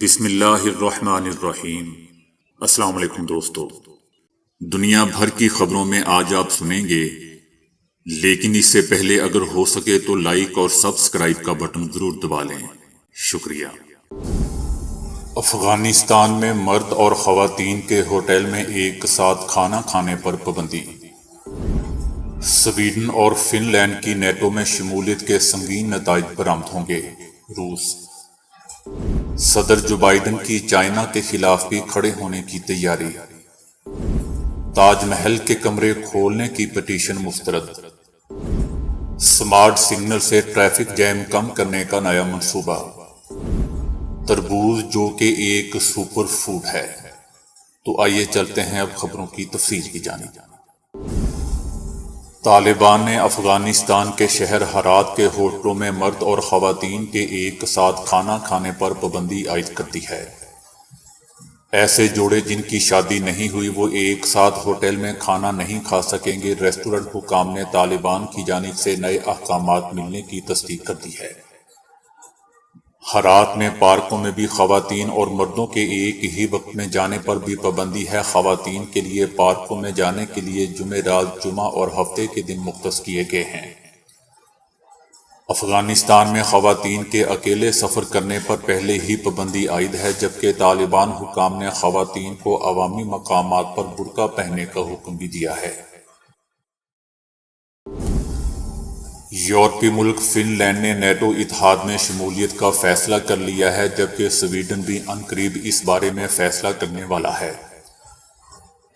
بسم اللہ الرحمن الرحیم۔ السلام علیکم دوستو، دنیا بھر کی خبروں میں آج آپ سنیں گے، لیکن اس سے پہلے اگر ہو سکے تو لائک اور سبسکرائب کا بٹن ضرور دبا لیں، شکریہ۔ افغانستان میں مرد اور خواتین کے ہوٹل میں ایک ساتھ کھانا کھانے پر پابندی۔ سویڈن اور فن لینڈ کی نیٹو میں شمولیت کے سنگین نتائج برآمد ہوں گے۔ روس صدر جو بائیڈن کی چائنا کے خلاف بھی کھڑے ہونے کی تیاری۔ تاج محل کے کمرے کھولنے کی پٹیشن مسترد۔ سمارٹ سگنل سے ٹریفک جیم کم کرنے کا نیا منصوبہ۔ تربوز جو کہ ایک سپر فوڈ ہے۔ تو آئیے چلتے ہیں اب خبروں کی تفصیل کی جانب۔ طالبان نے افغانستان کے شہر ہرات کے ہوٹلوں میں مرد اور خواتین کے ایک ساتھ کھانا کھانے پر پابندی عائد کر دی ہے۔ ایسے جوڑے جن کی شادی نہیں ہوئی وہ ایک ساتھ ہوٹل میں کھانا نہیں کھا سکیں گے۔ ریسٹورنٹ حکام نے طالبان کی جانب سے نئے احکامات ملنے کی تصدیق کر دی ہے۔ ہرات میں پارکوں میں بھی خواتین اور مردوں کے ایک ہی وقت میں جانے پر بھی پابندی ہے۔ خواتین کے لیے پارکوں میں جانے کے لیے جمعرات، جمعہ اور ہفتے کے دن مختص کیے گئے ہیں۔ افغانستان میں خواتین کے اکیلے سفر کرنے پر پہلے ہی پابندی عائد ہے، جبکہ طالبان حکام نے خواتین کو عوامی مقامات پر برقع پہننے کا حکم بھی دیا ہے۔ یورپی ملک فن لینڈ نے نیٹو اتحاد میں شمولیت کا فیصلہ کر لیا ہے، جبکہ سویڈن بھی عنقریب اس بارے میں فیصلہ کرنے والا ہے۔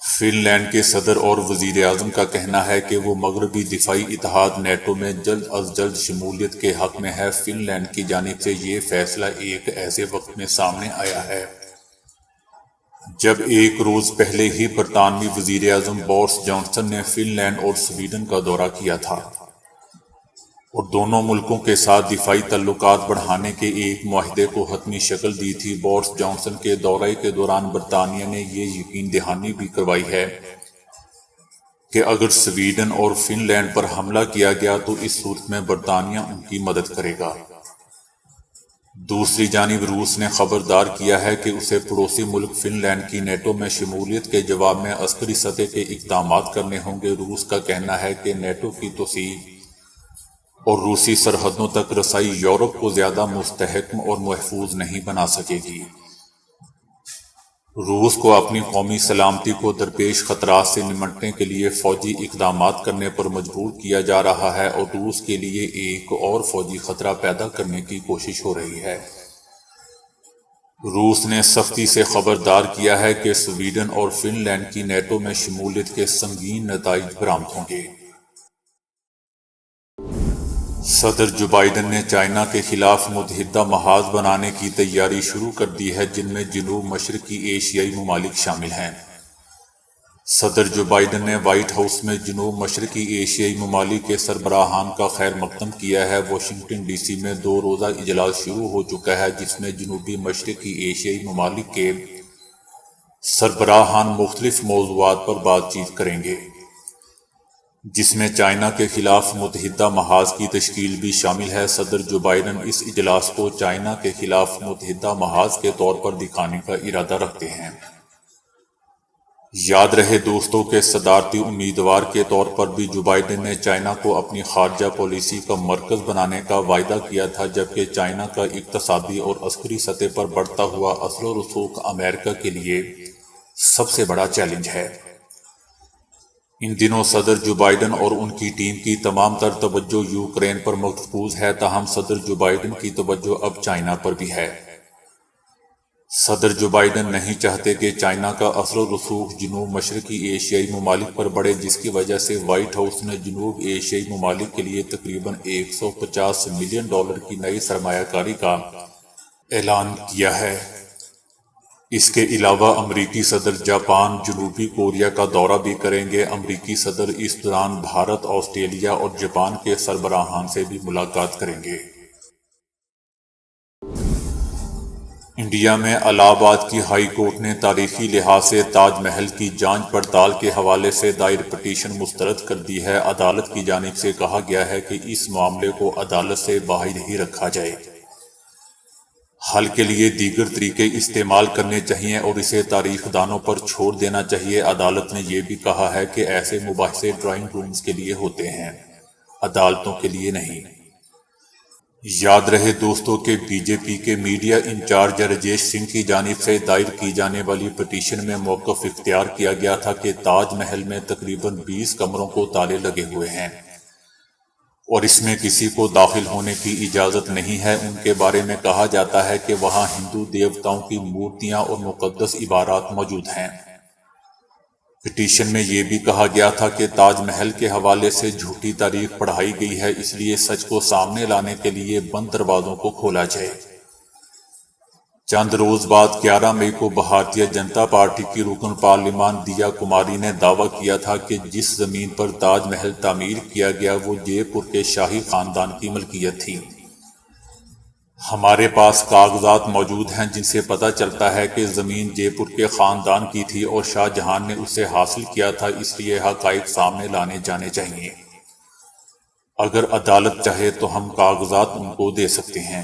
فن لینڈ کے صدر اور وزیر اعظم کا کہنا ہے کہ وہ مغربی دفاعی اتحاد نیٹو میں جلد از جلد شمولیت کے حق میں ہے۔ فن لینڈ کی جانب سے یہ فیصلہ ایک ایسے وقت میں سامنے آیا ہے جب ایک روز پہلے ہی برطانوی وزیر اعظم بورس جانسن نے فن لینڈ اور سویڈن کا دورہ کیا تھا اور دونوں ملکوں کے ساتھ دفاعی تعلقات بڑھانے کے ایک معاہدے کو حتمی شکل دی تھی۔ بورس جانسن کے دورے کے دوران برطانیہ نے یہ یقین دہانی بھی کروائی ہے کہ اگر سویڈن اور فن لینڈ پر حملہ کیا گیا تو اس صورت میں برطانیہ ان کی مدد کرے گا۔ دوسری جانب روس نے خبردار کیا ہے کہ اسے پڑوسی ملک فن لینڈ کی نیٹو میں شمولیت کے جواب میں عسکری سطح کے اقدامات کرنے ہوں گے۔ روس کا کہنا ہے کہ نیٹو کی توسیع اور روسی سرحدوں تک رسائی یورپ کو زیادہ مستحکم اور محفوظ نہیں بنا سکے گی۔ روس کو اپنی قومی سلامتی کو درپیش خطرات سے نمٹنے کے لیے فوجی اقدامات کرنے پر مجبور کیا جا رہا ہے اور روس کے لیے ایک اور فوجی خطرہ پیدا کرنے کی کوشش ہو رہی ہے۔ روس نے سختی سے خبردار کیا ہے کہ سویڈن اور فن لینڈ کی نیٹو میں شمولیت کے سنگین نتائج برآمد ہوں گے۔ صدر جو بائیڈن نے چائنا کے خلاف متحدہ محاذ بنانے کی تیاری شروع کر دی ہے، جن میں جنوب مشرقی ایشیائی ممالک شامل ہیں۔ صدر جو بائیڈن نے وائٹ ہاؤس میں جنوب مشرقی ایشیائی ممالک کے سربراہان کا خیر مقدم کیا ہے۔ واشنگٹن ڈی سی میں 2 روزہ اجلاس شروع ہو چکا ہے، جس میں جنوبی مشرقی ایشیائی ممالک کے سربراہان مختلف موضوعات پر بات چیت کریں گے، جس میں چائنا کے خلاف متحدہ محاذ کی تشکیل بھی شامل ہے۔ صدر جو بائیڈن اس اجلاس کو چائنا کے خلاف متحدہ محاذ کے طور پر دکھانے کا ارادہ رکھتے ہیں۔ یاد رہے دوستوں کہ صدارتی امیدوار کے طور پر بھی جو بائیڈن نے چائنا کو اپنی خارجہ پالیسی کا مرکز بنانے کا وعدہ کیا تھا، جبکہ چائنا کا اقتصادی اور عسکری سطح پر بڑھتا ہوا اثر و رسوخ امریکہ کے لیے سب سے بڑا چیلنج ہے۔ ان دنوں صدر جو بائیڈن اور ان کی ٹیم کی تمام تر توجہ یوکرین پر مرکوز ہے، تاہم صدر جو بائیڈن کی توجہ اب چائنا پر بھی ہے۔ صدر جو بائیڈن نہیں چاہتے کہ چائنا کا اثر و رسوخ جنوب مشرقی ایشیائی ممالک پر بڑھے، جس کی وجہ سے وائٹ ہاؤس نے جنوب ایشیائی ممالک کے لیے تقریباً $150 ملین کی نئی سرمایہ کاری کا اعلان کیا ہے۔ اس کے علاوہ امریکی صدر جاپان، جنوبی کوریا کا دورہ بھی کریں گے۔ امریکی صدر اس دوران بھارت، آسٹریلیا اور جاپان کے سربراہان سے بھی ملاقات کریں گے۔ انڈیا میں الہ آباد کی ہائی کورٹ نے تاریخی لحاظ سے تاج محل کی جانچ پڑتال کے حوالے سے دائر پٹیشن مسترد کر دی ہے۔ عدالت کی جانب سے کہا گیا ہے کہ اس معاملے کو عدالت سے باہر ہی رکھا جائے۔ حل کے لیے دیگر طریقے استعمال کرنے چاہیے اور اسے تاریخ دانوں پر چھوڑ دینا چاہیے۔ عدالت نے یہ بھی کہا ہے کہ ایسے مباحثے ڈرائنگ رومز کے لیے ہوتے ہیں، عدالتوں کے لیے نہیں۔ یاد رہے دوستو کہ بی جے پی کے میڈیا انچارج راجیش سنگھ کی جانب سے دائر کی جانے والی پٹیشن میں موقف اختیار کیا گیا تھا کہ تاج محل میں تقریباً 20 کمروں کو تالے لگے ہوئے ہیں اور اس میں کسی کو داخل ہونے کی اجازت نہیں ہے۔ ان کے بارے میں کہا جاتا ہے کہ وہاں ہندو دیوتاؤں کی مورتیاں اور مقدس عبارات موجود ہیں۔ پٹیشن میں یہ بھی کہا گیا تھا کہ تاج محل کے حوالے سے جھوٹی تاریخ پڑھائی گئی ہے، اس لیے سچ کو سامنے لانے کے لیے بند دروازوں کو کھولا جائے۔ چند روز بعد 11 مئی کو بھارتیہ جنتا پارٹی کی رکن پارلیمان دیا کماری نے دعویٰ کیا تھا کہ جس زمین پر تاج محل تعمیر کیا گیا وہ جے پور کے شاہی خاندان کی ملکیت تھی۔ ہمارے پاس کاغذات موجود ہیں جن سے پتہ چلتا ہے کہ زمین جے پور کے خاندان کی تھی اور شاہ جہان نے اسے حاصل کیا تھا، اس لیے حقائق سامنے لانے جانے چاہیے۔ اگر عدالت چاہے تو ہم کاغذات ان کو دے سکتے ہیں۔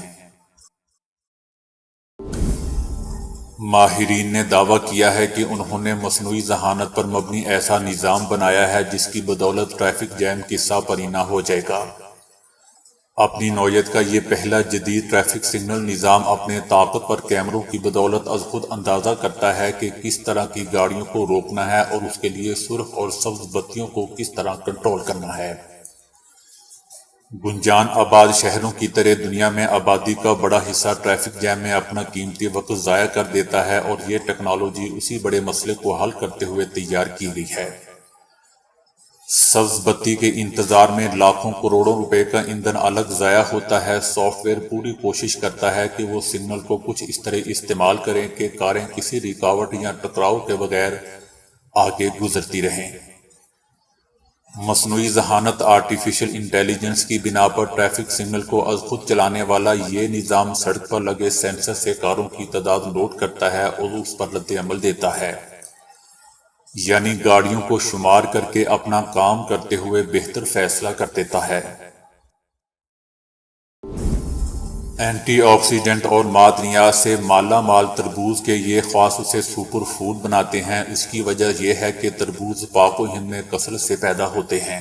ماہرین نے دعویٰ کیا ہے کہ انہوں نے مصنوعی ذہانت پر مبنی ایسا نظام بنایا ہے جس کی بدولت ٹریفک جیم قصہ پرینہ ہو جائے گا۔ اپنی نوعیت کا یہ پہلا جدید ٹریفک سگنل نظام اپنے طاقتور کیمروں کی بدولت از خود اندازہ کرتا ہے کہ کس طرح کی گاڑیوں کو روکنا ہے اور اس کے لیے سرخ اور سبز بتیوں کو کس طرح کنٹرول کرنا ہے۔ گنجان آباد شہروں کی طرح دنیا میں آبادی کا بڑا حصہ ٹریفک جیم میں اپنا قیمتی وقت ضائع کر دیتا ہے اور یہ ٹیکنالوجی اسی بڑے مسئلے کو حل کرتے ہوئے تیار کی گئی ہے۔ سبز بتی کے انتظار میں لاکھوں کروڑوں روپے کا ایندھن الگ ضائع ہوتا ہے۔ سافٹ ویئر پوری کوشش کرتا ہے کہ وہ سگنل کو کچھ اس طرح استعمال کریں کہ کاریں کسی رکاوٹ یا ٹکراؤ کے بغیر آگے گزرتی رہیں۔ مصنوعی ذہانت آرٹیفیشل انٹیلیجنس کی بنا پر ٹریفک سگنل کو از خود چلانے والا یہ نظام سڑک پر لگے سینسر سے کاروں کی تعداد نوٹ کرتا ہے اور اس پر رد عمل دیتا ہے، یعنی گاڑیوں کو شمار کر کے اپنا کام کرتے ہوئے بہتر فیصلہ کر دیتا ہے۔ اینٹی آکسیڈنٹ اور معدنیات سے مالا مال تربوز کے یہ خواص اسے سپر فوڈ بناتے ہیں۔ اس کی وجہ یہ ہے کہ تربوز پاک و ہند میں کثرت سے پیدا ہوتے ہیں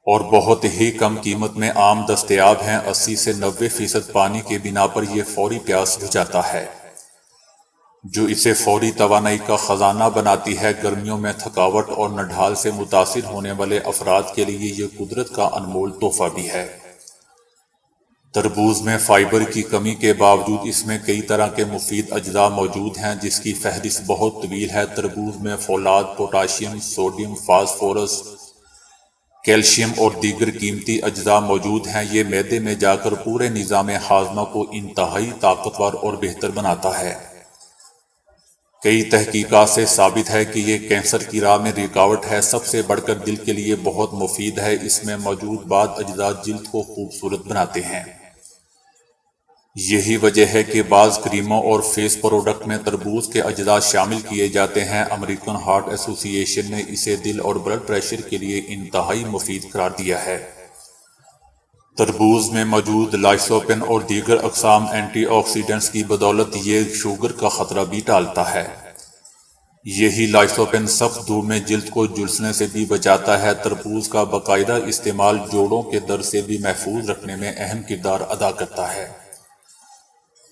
اور بہت ہی کم قیمت میں عام دستیاب ہیں۔ 80 سے 90% پانی کے بنا پر یہ فوری پیاس بجھاتا ہے، جو اسے فوری توانائی کا خزانہ بناتی ہے۔ گرمیوں میں تھکاوٹ اور نڈھال سے متاثر ہونے والے افراد کے لیے یہ قدرت کا انمول تحفہ بھی ہے۔ تربوز میں فائبر کی کمی کے باوجود اس میں کئی طرح کے مفید اجزاء موجود ہیں جس کی فہرست بہت طویل ہے۔ تربوز میں فولاد، پوٹاشیم، سوڈیم، فاسفورس، کیلشیم اور دیگر قیمتی اجزاء موجود ہیں۔ یہ معدے میں جا کر پورے نظام ہاضمہ کو انتہائی طاقتور اور بہتر بناتا ہے۔ کئی تحقیقات سے ثابت ہے کہ یہ کینسر کی راہ میں رکاوٹ ہے۔ سب سے بڑھ کر دل کے لیے بہت مفید ہے۔ اس میں موجود بعض اجزاء جلد کو خوبصورت بناتے ہیں۔ یہی وجہ ہے کہ بعض کریموں اور فیس پروڈکٹ میں تربوز کے اجزاء شامل کیے جاتے ہیں۔ امریکن ہارٹ ایسوسی ایشن نے اسے دل اور بلڈ پریشر کے لیے انتہائی مفید قرار دیا ہے۔ تربوز میں موجود لائسوپن اور دیگر اقسام اینٹی آکسیڈنٹس کی بدولت یہ شوگر کا خطرہ بھی ٹالتا ہے۔ یہی لائسوپن سخت دھوپ میں جلد کو جھلسنے سے بھی بچاتا ہے۔ تربوز کا باقاعدہ استعمال جوڑوں کے درد سے بھی محفوظ رکھنے میں اہم کردار ادا کرتا ہے۔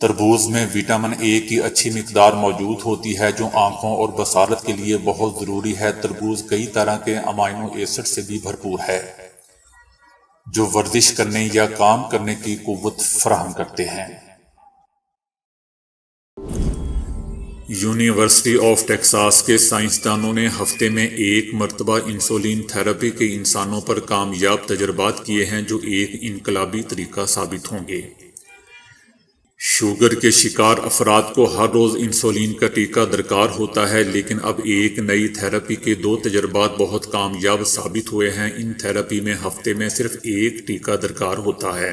تربوز میں وٹامن اے کی اچھی مقدار موجود ہوتی ہے جو آنکھوں اور بصارت کے لیے بہت ضروری ہے۔ تربوز کئی طرح کے امائنو ایسڈ سے بھی بھرپور ہے جو ورزش کرنے یا کام کرنے کی قوت فراہم کرتے ہیں۔ یونیورسٹی آف ٹیکساس کے سائنسدانوں نے ہفتے میں 1 مرتبہ انسولین تھراپی کے انسانوں پر کامیاب تجربات کیے ہیں جو ایک انقلابی طریقہ ثابت ہوں گے۔ شوگر کے شکار افراد کو ہر روز انسولین کا ٹیکہ درکار ہوتا ہے، لیکن اب ایک نئی تھراپی کے 2 تجربات بہت کامیاب ثابت ہوئے ہیں۔ ان تھراپی میں ہفتے میں صرف 1 ٹیکہ درکار ہوتا ہے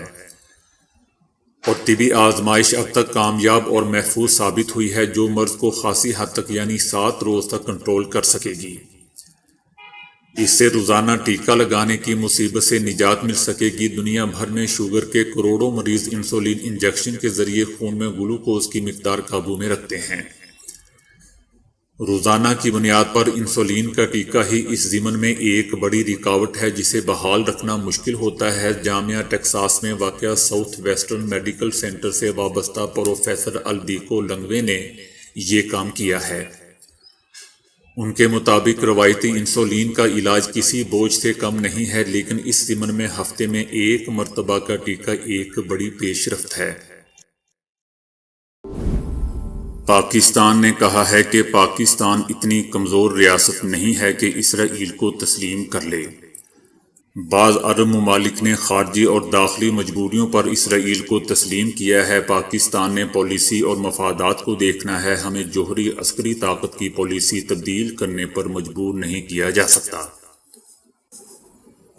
اور طبی آزمائش اب تک کامیاب اور محفوظ ثابت ہوئی ہے جو مرض کو خاصی حد تک یعنی 7 روز تک کنٹرول کر سکے گی۔ اس سے روزانہ ٹیکہ لگانے کی مصیبت سے نجات مل سکے گی۔ دنیا بھر میں شوگر کے کروڑوں مریض انسولین انجیکشن کے ذریعے خون میں گلوکوز کی مقدار قابو میں رکھتے ہیں۔ روزانہ کی بنیاد پر انسولین کا ٹیکہ ہی اس ضمن میں ایک بڑی رکاوٹ ہے جسے بحال رکھنا مشکل ہوتا ہے۔ جامعہ ٹیکساس میں واقع ساؤتھ ویسٹرن میڈیکل سینٹر سے وابستہ پروفیسر الدیکو لنگوے نے یہ کام کیا ہے۔ ان کے مطابق روایتی انسولین کا علاج کسی بوجھ سے کم نہیں ہے، لیکن اس ضمن میں ہفتے میں ایک مرتبہ کا ٹیکہ ایک بڑی پیش رفت ہے۔ پاکستان نے کہا ہے کہ پاکستان اتنی کمزور ریاست نہیں ہے کہ اسرائیل کو تسلیم کر لے۔ بعض عرب ممالک نے خارجی اور داخلی مجبوریوں پر اسرائیل کو تسلیم کیا ہے۔ پاکستان نے پالیسی اور مفادات کو دیکھنا ہے، ہمیں جوہری عسکری طاقت کی پالیسی تبدیل کرنے پر مجبور نہیں کیا جا سکتا۔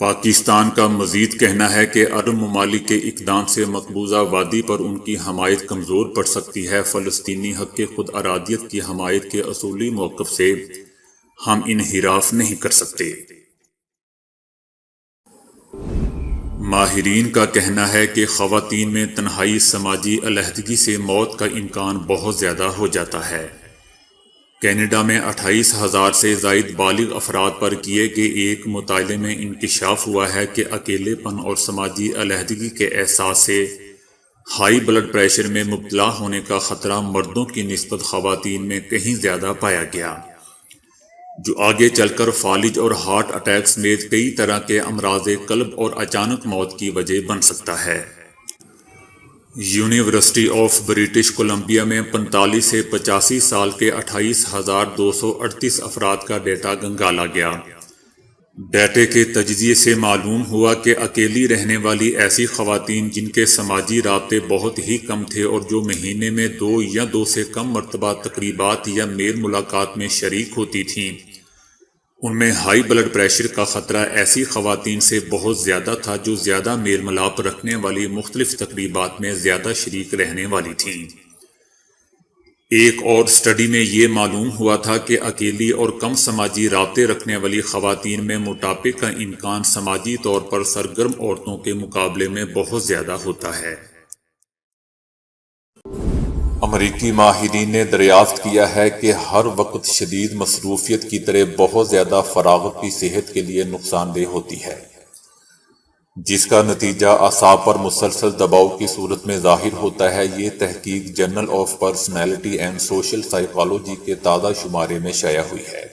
پاکستان کا مزید کہنا ہے کہ عرب ممالک کے اقدام سے مقبوضہ وادی پر ان کی حمایت کمزور پڑ سکتی ہے۔ فلسطینی حق خود ارادیت کی حمایت کے اصولی موقف سے ہم انحراف نہیں کر سکتے۔ ماہرین کا کہنا ہے کہ خواتین میں تنہائی سماجی علیحدگی سے موت کا امکان بہت زیادہ ہو جاتا ہے۔ کینیڈا میں 28,000 سے زائد بالغ افراد پر کیے گئے ایک مطالعے میں انکشاف ہوا ہے کہ اکیلے پن اور سماجی علیحدگی کے احساس سے ہائی بلڈ پریشر میں مبتلا ہونے کا خطرہ مردوں کی نسبت خواتین میں کہیں زیادہ پایا گیا، جو آگے چل کر فالج اور ہارٹ اٹیک سمیت کئی طرح کے امراض قلب اور اچانک موت کی وجہ بن سکتا ہے۔ یونیورسٹی آف برٹش کولمبیا میں 45 سے 85 سال کے 28,238 افراد کا ڈیٹا گنگالا گیا۔ ڈیٹے کے تجزیے سے معلوم ہوا کہ اکیلی رہنے والی ایسی خواتین جن کے سماجی رابطے بہت ہی کم تھے اور جو مہینے میں 2 یا 2 سے کم مرتبہ تقریبات یا میل ملاقات میں شریک ہوتی تھیں، ان میں ہائی بلڈ پریشر کا خطرہ ایسی خواتین سے بہت زیادہ تھا جو زیادہ میل ملاپ رکھنے والی مختلف تقریبات میں زیادہ شریک رہنے والی تھیں۔ ایک اور سٹڈی میں یہ معلوم ہوا تھا کہ اکیلی اور کم سماجی رابطے رکھنے والی خواتین میں موٹاپے کا امکان سماجی طور پر سرگرم عورتوں کے مقابلے میں بہت زیادہ ہوتا ہے۔ امریکی ماہرین نے دریافت کیا ہے کہ ہر وقت شدید مصروفیت کی طرح بہت زیادہ فراغت بھی صحت کے لیے نقصان دہ ہوتی ہے، جس کا نتیجہ اعصاب پر مسلسل دباؤ کی صورت میں ظاہر ہوتا ہے۔ یہ تحقیق journal of personality and social psychology کے تازہ شمارے میں شائع ہوئی ہے،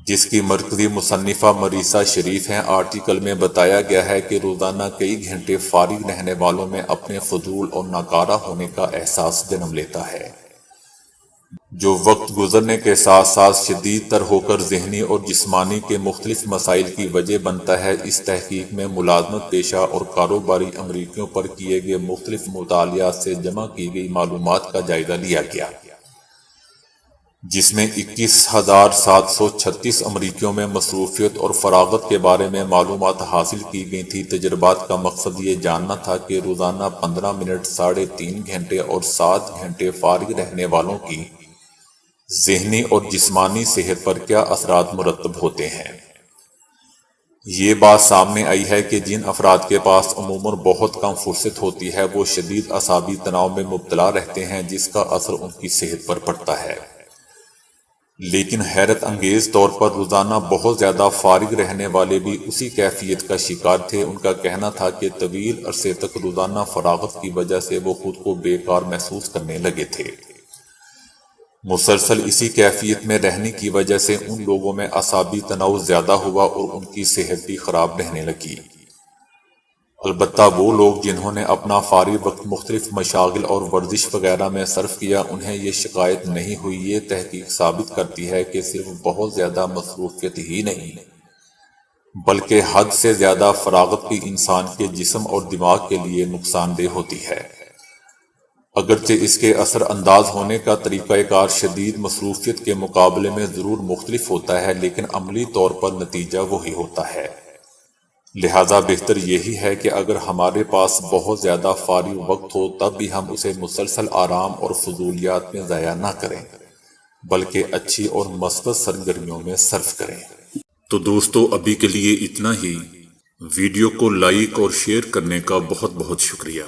جس کی مرکزی مصنفہ مریسا شریف ہیں۔ آرٹیکل میں بتایا گیا ہے کہ روزانہ کئی گھنٹے فارغ رہنے والوں میں اپنے فضول اور ناکارہ ہونے کا احساس جنم لیتا ہے، جو وقت گزرنے کے ساتھ ساتھ شدید تر ہو کر ذہنی اور جسمانی کے مختلف مسائل کی وجہ بنتا ہے۔ اس تحقیق میں ملازمت پیشہ اور کاروباری امریکیوں پر کیے گئے مختلف مطالعات سے جمع کی گئی معلومات کا جائزہ لیا گیا، جس میں 21,736 امریکیوں میں مصروفیت اور فراغت کے بارے میں معلومات حاصل کی گئی تھی۔ تجربات کا مقصد یہ جاننا تھا کہ روزانہ 15 منٹ، 3.5 گھنٹے اور 7 گھنٹے فارغ رہنے والوں کی ذہنی اور جسمانی صحت پر کیا اثرات مرتب ہوتے ہیں۔ یہ بات سامنے آئی ہے کہ جن افراد کے پاس عموماً بہت کم فرصت ہوتی ہے وہ شدید اعصابی تناؤ میں مبتلا رہتے ہیں، جس کا اثر ان کی صحت پر پڑتا ہے۔ لیکن حیرت انگیز طور پر روزانہ بہت زیادہ فارغ رہنے والے بھی اسی کیفیت کا شکار تھے۔ ان کا کہنا تھا کہ طویل عرصے تک روزانہ فراغت کی وجہ سے وہ خود کو بیکار محسوس کرنے لگے تھے۔ مسلسل اسی کیفیت میں رہنے کی وجہ سے ان لوگوں میں اعصابی تناؤ زیادہ ہوا اور ان کی صحت بھی خراب رہنے لگی۔ البتہ وہ لوگ جنہوں نے اپنا فارغ وقت مختلف مشاغل اور ورزش وغیرہ میں صرف کیا، انہیں یہ شکایت نہیں ہوئی۔ یہ تحقیق ثابت کرتی ہے کہ صرف بہت زیادہ مصروفیت ہی نہیں بلکہ حد سے زیادہ فراغت بھی انسان کے جسم اور دماغ کے لیے نقصان دہ ہوتی ہے۔ اگرچہ اس کے اثر انداز ہونے کا طریقہ کار شدید مصروفیت کے مقابلے میں ضرور مختلف ہوتا ہے، لیکن عملی طور پر نتیجہ وہی ہوتا ہے۔ لہذا بہتر یہی ہے کہ اگر ہمارے پاس بہت زیادہ فارغ وقت ہو تب بھی ہم اسے مسلسل آرام اور فضولیات میں ضائع نہ کریں، بلکہ اچھی اور مثبت سرگرمیوں میں صرف کریں۔ تو دوستو ابھی کے لیے اتنا ہی۔ ویڈیو کو لائک اور شیئر کرنے کا بہت بہت شکریہ۔